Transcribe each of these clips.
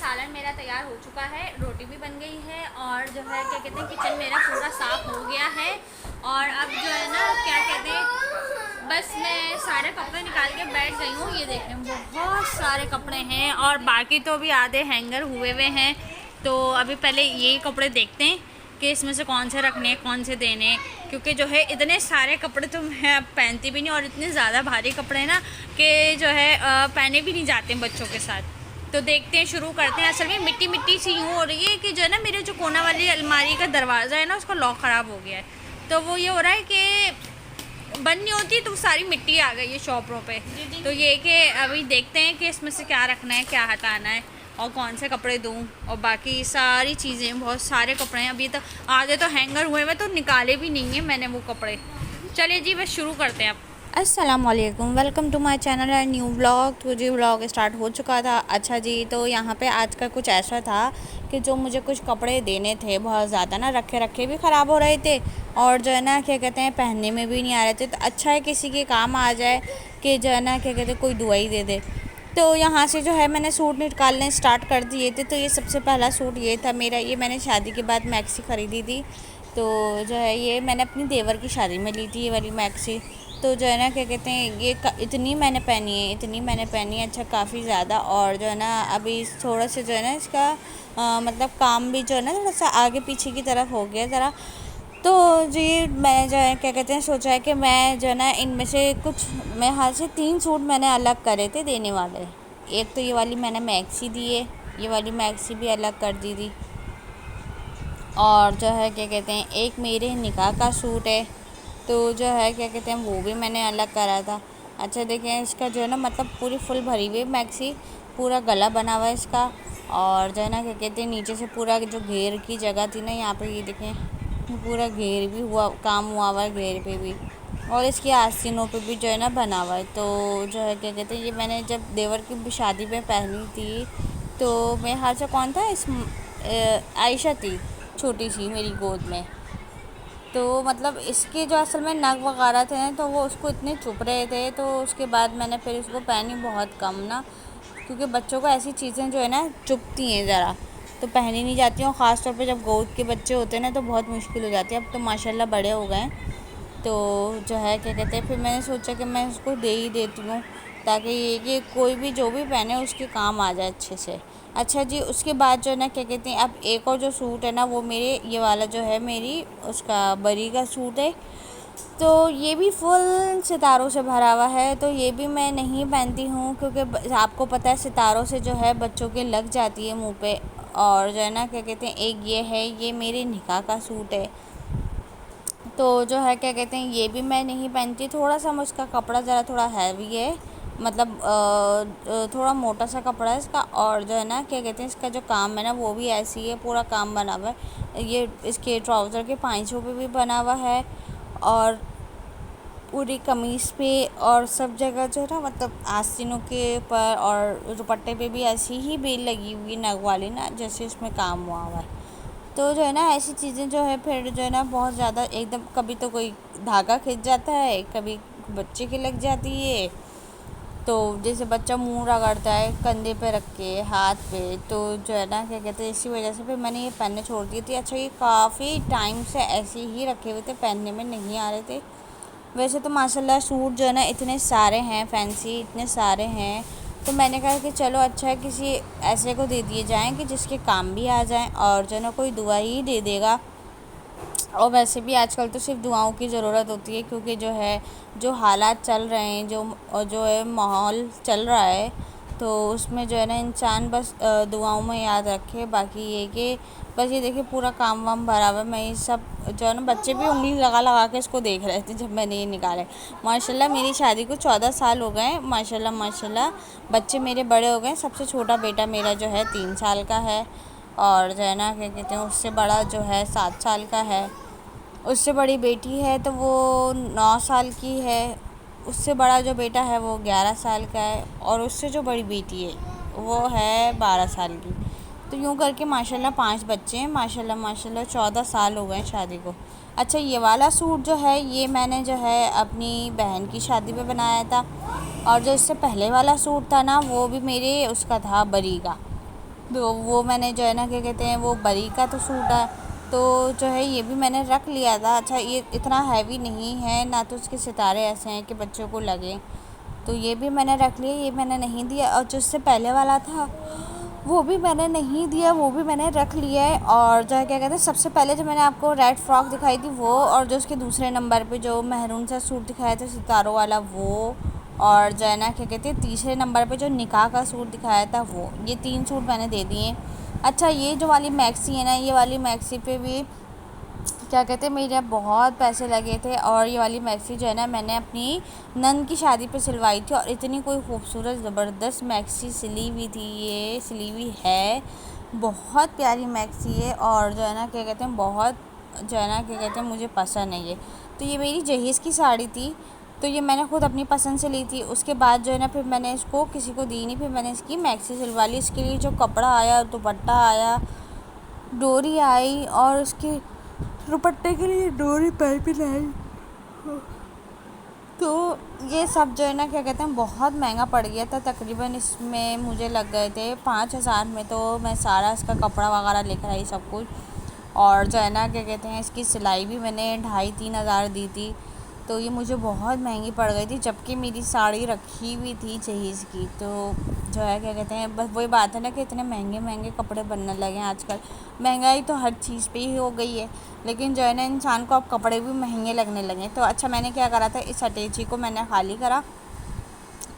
सालन मेरा तैयार हो चुका है, रोटी भी बन गई है और जो है क्या कहते हैं किचन मेरा पूरा साफ़ हो गया है। और अब जो है ना क्या कहते हैं बस मैं सारे कपड़े निकाल के बैठ गई हूँ। ये देखें बहुत सारे कपड़े हैं और बाकी तो अभी आधे हैंगर हुए हुए हैं। तो अभी पहले ये कपड़े देखते हैं कि इसमें से कौन से रखने हैं कौन से देने हैं, क्योंकि जो है इतने सारे कपड़े तो मैं अब पहनती भी नहीं और इतने ज़्यादा भारी कपड़े हैं ना कि जो है पहने भी नहीं जाते हैं बच्चों के साथ। तो देखते हैं, शुरू करते हैं। असल में मिट्टी मिट्टी सी यूँ हो रही है कि जो है ना मेरे जो कोना वाली अलमारी का दरवाज़ा है ना उसका लॉक ख़राब हो गया है। तो वो ये हो रहा है कि बंद नहीं होती तो सारी मिट्टी आ गई है शॉपरों पे। तो ये कि अभी देखते हैं कि इसमें से क्या रखना है क्या हटाना है और कौन से कपड़े दूँ। और बाकी सारी चीज़ें, बहुत सारे कपड़े हैं अभी तो, आधे तो हैंगर हुए हुए तो निकाले भी नहीं है मैंने वो कपड़े। चलिए जी बस शुरू करते हैं अब। अस्सलामुअलैकुम, welcome to my channel and new vlog. तो जी व्लॉग स्टार्ट हो चुका था। अच्छा जी, तो यहाँ पे आज का कुछ ऐसा था कि जो मुझे कुछ कपड़े देने थे बहुत ज़्यादा ना, रखे रखे भी ख़राब हो रहे थे और जो है ना क्या कहते हैं पहनने में भी नहीं आ रहे थे। तो अच्छा है किसी के काम आ जाए कि जो है ना क्या कहते हैं कोई दुआ ही दे दे। तो यहाँ से जो है मैंने सूट निकालने स्टार्ट कर दिए थे। तो ये सबसे पहला सूट ये था मेरा, ये मैंने शादी के बाद मैक्सी ख़रीदी थी। तो जो है ये मैंने अपनी देवर की शादी में ली थी ये वाली मैक्सी। तो जो है ना क्या कहते हैं ये इतनी मैंने पहनी है, इतनी मैंने पहनी है, अच्छा काफ़ी ज़्यादा। और जो है ना अभी थोड़ा सा जो है ना इसका मतलब काम भी जो है ना थोड़ा सा आगे पीछे की तरफ हो गया ज़रा। तो जी मैं जो है क्या कहते हैं सोचा है कि मैं जो है ना इनमें से कुछ, मैं हाथ से 3 सूट मैंने अलग करे थे देने वाले। एक तो ये वाली मैंने मैक्सी दी है, ये वाली मैक्सी भी अलग कर दी थी। और जो है क्या कहते हैं एक मेरे निकाह का सूट है, तो जो है क्या कहते हैं वो भी मैंने अलग करा था। अच्छा देखें इसका जो है ना मतलब पूरी फुल भरी हुई मैक्सी, पूरा गला बना हुआ है इसका। और जो है ना क्या कहते हैं नीचे से पूरा जो घेर की जगह थी ना यहाँ पे, ये देखें पूरा घेर भी हुआ, काम हुआ हुआ है घेर पे भी। और इसकी आस्तीनों पे भी जो है ना बना हुआ है। तो जो है क्या कहते हैं ये मैंने जब देवर की शादी में पहनी थी तो मेरे हाथ से कौन था, इस आयशा थी छोटी सी मेरी गोद में। तो मतलब इसके जो असल में नग वगैरह थे ना तो वो उसको इतने चुभ रहे थे, तो उसके बाद मैंने फिर उसको पहनी बहुत कम ना, क्योंकि बच्चों को ऐसी चीज़ें जो है ना चुभती हैं ज़रा, तो पहनी नहीं जाती हैं। और ख़ास तौर पे जब गोद के बच्चे होते हैं ना तो बहुत मुश्किल हो जाती है। अब तो माशाल्लाह बड़े हो गए हैं। तो जो है क्या कहते हैं फिर मैंने सोचा कि मैं उसको दे ही देती हूँ, ताकि ये कि कोई भी जो भी पहने उसके काम आ जाए अच्छे से। अच्छा जी, उसके बाद जो है ना क्या कहते हैं अब एक और जो सूट है ना वो मेरे, ये वाला जो है मेरी उसका बरी का सूट है। तो ये भी फुल सितारों से भरा हुआ है। तो ये भी मैं नहीं पहनती हूँ क्योंकि आपको पता है सितारों से जो है बच्चों के लग जाती है मुँह पे। और जो है ना क्या कहते हैं एक ये है, ये मेरे निकाह का सूट है। तो जो है क्या कहते हैं ये भी मैं नहीं पहनती। थोड़ा सा उसका कपड़ा ज़रा थोड़ा हैवी है, मतलब थोड़ा मोटा सा कपड़ा है इसका। और जो है ना क्या कहते हैं इसका जो काम है ना वो भी ऐसी है, पूरा काम बना हुआ है। ये इसके ट्राउज़र के पाइचों पे भी बना हुआ है और पूरी कमीज़ पे और सब जगह जो है ना मतलब आस्तीनों के ऊपर और दुपट्टे पे भी ऐसी ही बेल लगी हुई नग वाली ना, जैसे इसमें काम हुआ हुआ है। तो जो है ना ऐसी चीज़ें जो है फिर जो है ना बहुत ज़्यादा एकदम, कभी तो कोई धागा खिंच जाता है, कभी बच्चे की लग जाती है। तो जैसे बच्चा मुंह रगड़ता है कंधे पे रख के, हाथ पे, तो जो है ना क्या कहते हैं इसी वजह से फिर मैंने ये पहनने छोड़ दिए थे। अच्छा ये काफ़ी टाइम से ऐसे ही रखे हुए थे, पहनने में नहीं आ रहे थे। वैसे तो माशाल्लाह सूट जो है ना इतने सारे हैं, फैंसी इतने सारे हैं। तो मैंने कहा कि चलो अच्छा है किसी ऐसे को दे दिए जाएँ कि जिसके काम भी आ जाएँ और जो है ना कोई दुआ ही दे देगा। और वैसे भी आजकल तो सिर्फ दुआओं की ज़रूरत होती है, क्योंकि जो है जो हालात चल रहे हैं, जो है माहौल चल रहा है, तो उसमें जो है ना इंसान बस दुआओं में याद रखे। बाकी ये कि बस ये देखिए पूरा काम वाम भरा हुआ है। मैं ये सब जो है ना बच्चे भी उंगली लगा लगा के इसको देख रहे थे जब मैंने ये निकाले। माशाल्लाह मेरी शादी को 14 साल हो गए, माशाल्लाह माशाल्लाह। बच्चे मेरे बड़े हो गए, सबसे छोटा बेटा मेरा जो है 3 साल का है। और जो है ना क्या कहते हैं उससे बड़ा जो है 7 साल का है। उससे बड़ी बेटी है तो वो 9 साल की है। उससे बड़ा जो बेटा है वो 11 साल का है। और उससे जो बड़ी बेटी है वो है 12 साल की। तो यूँ करके माशाल्लाह 5 बच्चे हैं, माशाल्लाह माशाल्लाह। 14 साल हो गए शादी को। अच्छा ये वाला सूट जो है ये मैंने जो है अपनी बहन की शादी में बनाया था। और जो इससे पहले वाला सूट था ना वो भी मेरे उसका था बरी का। तो वो मैंने जो है ना क्या कहते हैं वो बरी का तो सूट है, तो जो है ये भी मैंने रख लिया था। अच्छा ये इतना हैवी नहीं है ना, तो उसके सितारे ऐसे हैं कि बच्चों को लगे, तो ये भी मैंने रख लिया, ये मैंने नहीं दिया। और जो उससे पहले वाला था वो भी मैंने नहीं दिया, वो भी मैंने रख लिया है। और जो है क्या कहते हैं सबसे पहले जो मैंने आपको रेड फ्रॉक दिखाई थी वो, और जो उसके दूसरे नंबर पे जो मेहरून सा सूट दिखाया था सितारों वाला वो, और जो है ना क्या कहते हैं तीसरे नंबर पे जो निकाह का सूट दिखाया था वो, ये 3 सूट मैंने दे दिए। अच्छा ये जो वाली मैक्सी है ना, ये वाली मैक्सी पे भी क्या कहते हैं मेरे बहुत पैसे लगे थे। और ये वाली मैक्सी जो है ना मैंने अपनी नंद की शादी पे सिलवाई थी, और इतनी कोई खूबसूरत ज़बरदस्त मैक्सी सिली हुई थी, ये सिली हुई है, बहुत प्यारी मैक्सी है। और जो है ना क्या कहते हैं बहुत जो है ना क्या कहते हैं मुझे पसंद है ये। तो ये मेरी जहेज़ की साड़ी थी, तो ये मैंने खुद अपनी पसंद से ली थी। उसके बाद जो है ना फिर मैंने इसको किसी को दी नहीं, फिर मैंने इसकी मैक्सी सिलवा ली। इसके लिए जो कपड़ा आया, दुपट्टा आया, डोरी आई, और उसकी दुपट्टे के लिए डोरी पाइपिंग आई, तो ये सब जो है ना क्या कहते हैं बहुत महंगा पड़ गया था। तकरीबन इसमें मुझे लग गए थे 5,000 में, तो मैं सारा इसका कपड़ा वगैरह लेकर आई सब कुछ। और जो है ना क्या कहते हैं इसकी सिलाई भी मैंने 2,500-3,000 दी थी, तो ये मुझे बहुत महंगी पड़ गई थी, जबकि मेरी साड़ी रखी हुई थी जहेज़ की। तो जो है क्या कहते हैं बस वही बात है ना कि इतने महंगे महंगे कपड़े बनने लगे हैं आजकल। महंगाई तो हर चीज़ पे ही हो गई है, लेकिन जो है ना इंसान को अब कपड़े भी महंगे लगने लगे। तो अच्छा मैंने क्या करा था, इस अटैची को मैंने खाली करा,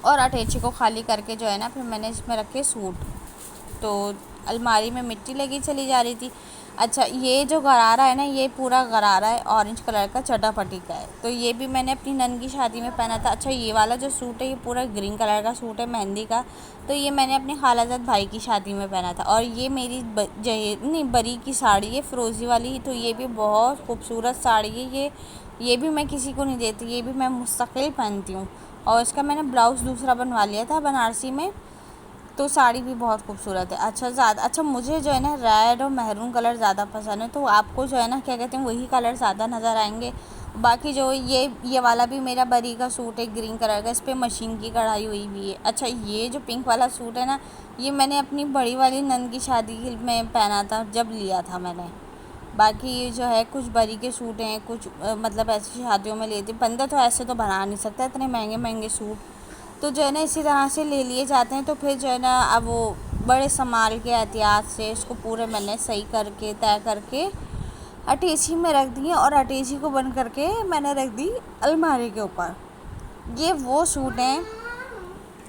और अटैची को खाली करके जो है ना फिर मैंने इसमें रखे सूट, तो अलमारी में मिट्टी लगी चली जा रही थी। अच्छा ये जो गरारा है ना, ये पूरा गरारा है, ऑरेंज कलर का चटापटी का है, तो ये भी मैंने अपनी नन की शादी में पहना था। अच्छा ये वाला जो सूट है ये पूरा ग्रीन कलर का सूट है मेहंदी का, तो ये मैंने अपने खालाजाद भाई की शादी में पहना था। और ये मेरी नहीं बरी की साड़ी है फ़िरोज़ी वाली, तो ये भी बहुत खूबसूरत साड़ी है ये भी मैं किसी को नहीं देती, ये भी मैं मुस्तकिल पहनती हूँ। और इसका मैंने ब्लाउज़ दूसरा बनवा लिया था बनारसी में, तो साड़ी भी बहुत खूबसूरत है। अच्छा मुझे जो है ना रेड और मैरून कलर ज़्यादा पसंद है, तो आपको जो है ना क्या कहते हैं वही कलर ज़्यादा नज़र आएंगे। बाकी जो ये वाला भी मेरा बरी का सूट है ग्रीन कलर का, इस पर मशीन की कढ़ाई हुई भी है। अच्छा ये जो पिंक वाला सूट है ना, ये मैंने अपनी बड़ी वाली नंद की शादी में पहना था जब लिया था मैंने। बाकी ये जो है कुछ बरी के सूट हैं, कुछ मतलब ऐसी शादियों में लेते, बंदा तो ऐसे तो बना नहीं सकता इतने महंगे महंगे सूट, तो जो है ना इसी तरह से ले लिए जाते हैं। तो फिर जो है ना अब वो बड़े संभाल के एहतियात से इसको पूरे मैंने सही करके तय करके अटैची में रख दिए, और अटैची को बंद करके मैंने रख दी अलमारी के ऊपर। ये वो सूट हैं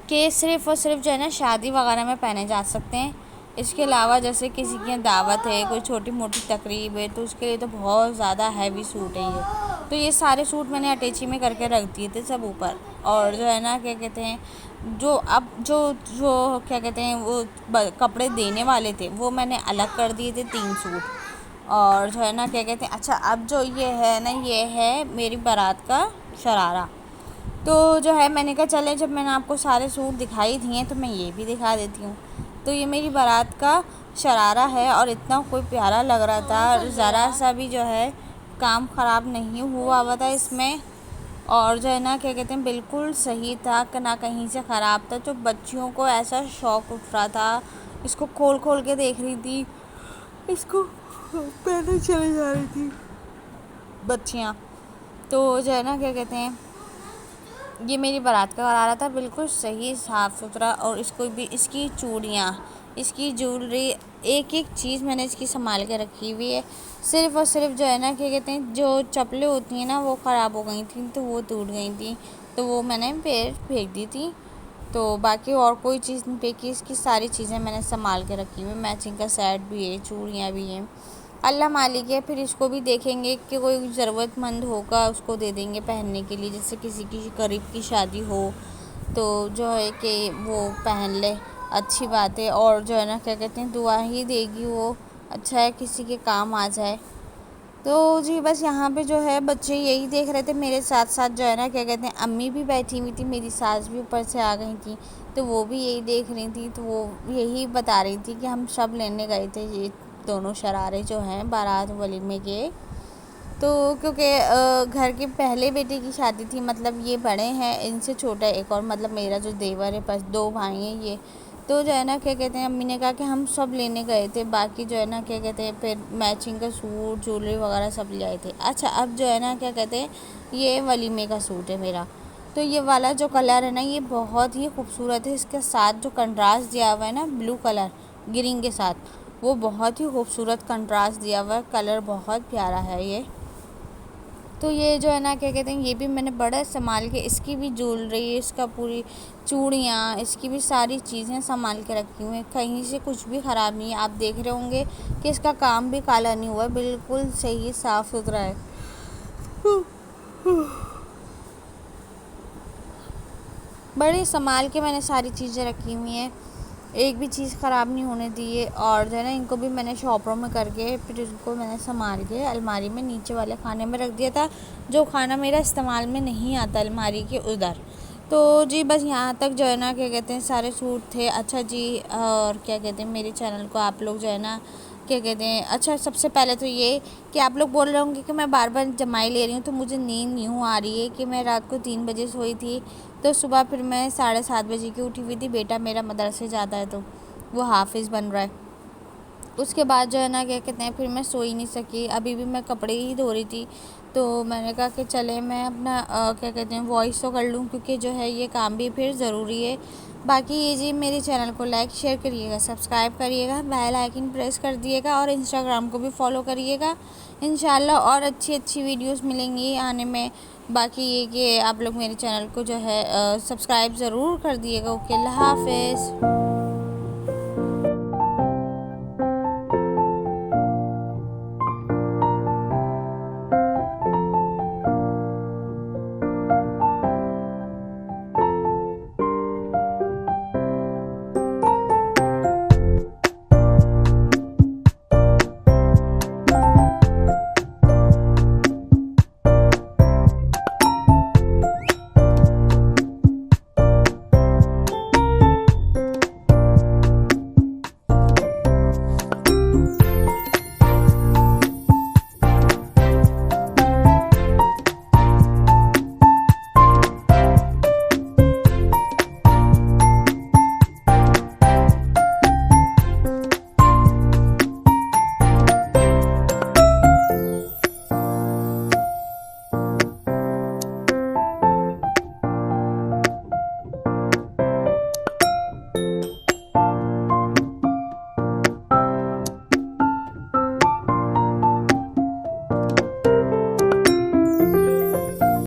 कि सिर्फ़ और सिर्फ जो है ना शादी वगैरह में पहने जा सकते हैं। इसके अलावा जैसे किसी की दावत है, कोई छोटी मोटी तकरीब है, तो उसके लिए तो बहुत ज़्यादा हैवी सूट है ये। तो ये सारे सूट मैंने अटैची में करके रख दिए थे सब ऊपर। और जो है ना क्या कहते हैं जो अब जो जो क्या कहते हैं वो कपड़े देने वाले थे वो मैंने अलग कर दिए थे 3 सूट। और जो है ना क्या कहते हैं अच्छा अब जो ये है ना, ये है मेरी बारात का शरारा। तो जो है मैंने कहा चले जब मैंने आपको सारे सूट दिखाई दिए तो मैं ये भी दिखा देती हूँ। तो ये मेरी बारात का शरारा है, और इतना कोई प्यारा लग रहा था, ज़रा सा भी जो है काम ख़राब नहीं हुआ हुआ था इसमें। और जो है ना क्या कहते हैं बिल्कुल सही था, ना कहीं से ख़राब था। तो बच्चियों को ऐसा शौक़ उठ रहा था, इसको खोल खोल के देख रही थी, इसको पहले चली जा रही थी बच्चियाँ। तो जो है ना क्या कहते हैं ये मेरी बारात का गरारा था, बिल्कुल सही साफ़ सुथरा। और इसको भी इसकी चूड़ियाँ, इसकी ज्वेलरी, एक एक चीज़ मैंने इसकी संभाल के रखी हुई है। सिर्फ़ और सिर्फ जो है ना क्या कहते हैं जो चप्पलें होती हैं ना वो ख़राब हो गई थी, तो वो टूट गई थी, तो वो मैंने फिर फेंक दी थी। तो बाकी और कोई चीज़ नहीं फेंकी, इसकी सारी चीज़ें मैंने संभाल के रखी हुई। मैचिंग का सेट भी है, चूड़ियाँ भी हैं, अल्लाह मालिक है। फिर इसको भी देखेंगे कि कोई ज़रूरतमंद होगा उसको दे देंगे पहनने के लिए, जैसे किसी की करीब की शादी हो तो जो है कि वो पहन ले, अच्छी बात है। और जो है ना क्या कहते हैं दुआ ही देगी वो, अच्छा है किसी के काम आ जाए। तो जी बस यहाँ पे जो है बच्चे यही देख रहे थे मेरे साथ साथ, जो है ना क्या कहते हैं अम्मी भी बैठी हुई थी, मेरी सास भी ऊपर से आ गई थी, तो वो भी यही देख रही थी। तो वो यही बता रही थी कि हम सब लेने गए थे ये दोनों शरारे जो हैं बारात वलीमे के। तो क्योंकि घर के पहले बेटे की शादी थी, मतलब ये बड़े हैं, इनसे छोटा एक और मतलब मेरा जो देवर है, बस 2 भाई हैं ये, तो जो है ना क्या कहते हैं अम्मी ने कहा कि हम सब लेने गए थे, बाकी जो है ना क्या कहते हैं फिर मैचिंग का सूट ज्वेलरी वगैरह सब ले आए थे। अच्छा अब जो है ना क्या कहते हैं ये वलीमे का सूट है मेरा। तो ये वाला जो कलर है ना ये बहुत ही खूबसूरत है, इसके साथ जो कंट्रास्ट दिया हुआ है ना ब्लू कलर ग्रीन के साथ, वो बहुत ही खूबसूरत कंट्रास्ट दिया हुआ है, कलर बहुत प्यारा है ये। तो ये जो है ना क्या कहते हैं ये भी मैंने बड़ा संभाल के, इसकी भी ज्वेलरी, इसका पूरी चूड़ियाँ, इसकी भी सारी चीज़ें संभाल के रखी हुई हैं, कहीं से कुछ भी ख़राब नहीं है। आप देख रहे होंगे कि इसका काम भी काला नहीं हुआ, बिल्कुल सही साफ़ सुथरा है। बड़े संभाल के मैंने सारी चीज़ें रखी हुई हैं, एक भी चीज़ ख़राब नहीं होने दी है। और जो है ना इनको भी मैंने शॉपरों में करके फिर इनको मैंने संभाल के अलमारी में नीचे वाले खाने में रख दिया था, जो खाना मेरा इस्तेमाल में नहीं आता अलमारी के उधर। तो जी बस यहाँ तक जो है ना क्या कहते हैं सारे सूट थे। अच्छा जी और क्या कहते हैं मेरे चैनल को आप लोग जो है ना क्या कहते हैं, अच्छा सबसे पहले तो ये कि आप लोग बोल रहे होंगे कि मैं बार बार जमाई ले रही हूँ, तो मुझे नींद यूँ आ रही है कि मैं रात को 3 बजे सोई थी, तो सुबह फिर मैं 7:30 बजे की उठी हुई थी। बेटा मेरा मदरसे जाता है तो वो हाफिज़ बन रहा है। उसके बाद जो है ना क्या कहते हैं फिर मैं सो ही नहीं सकी, अभी भी मैं कपड़े ही धो रही थी, तो मैंने कहा कि चले मैं अपना क्या कहते हैं वॉइस तो कर लूँ, क्योंकि जो है ये काम भी फिर ज़रूरी है। बाकी ये जी मेरे चैनल को लाइक शेयर करिएगा, सब्सक्राइब करिएगा, बेल आइकन प्रेस कर दिएगा और इंस्टाग्राम को भी फॉलो करिएगा। इंशाल्लाह और अच्छी अच्छी वीडियोस मिलेंगी आने में। बाकी ये कि आप लोग मेरे चैनल को जो है सब्सक्राइब ज़रूर कर दिएगा। ओके, अल्लाह हाफ़िज़।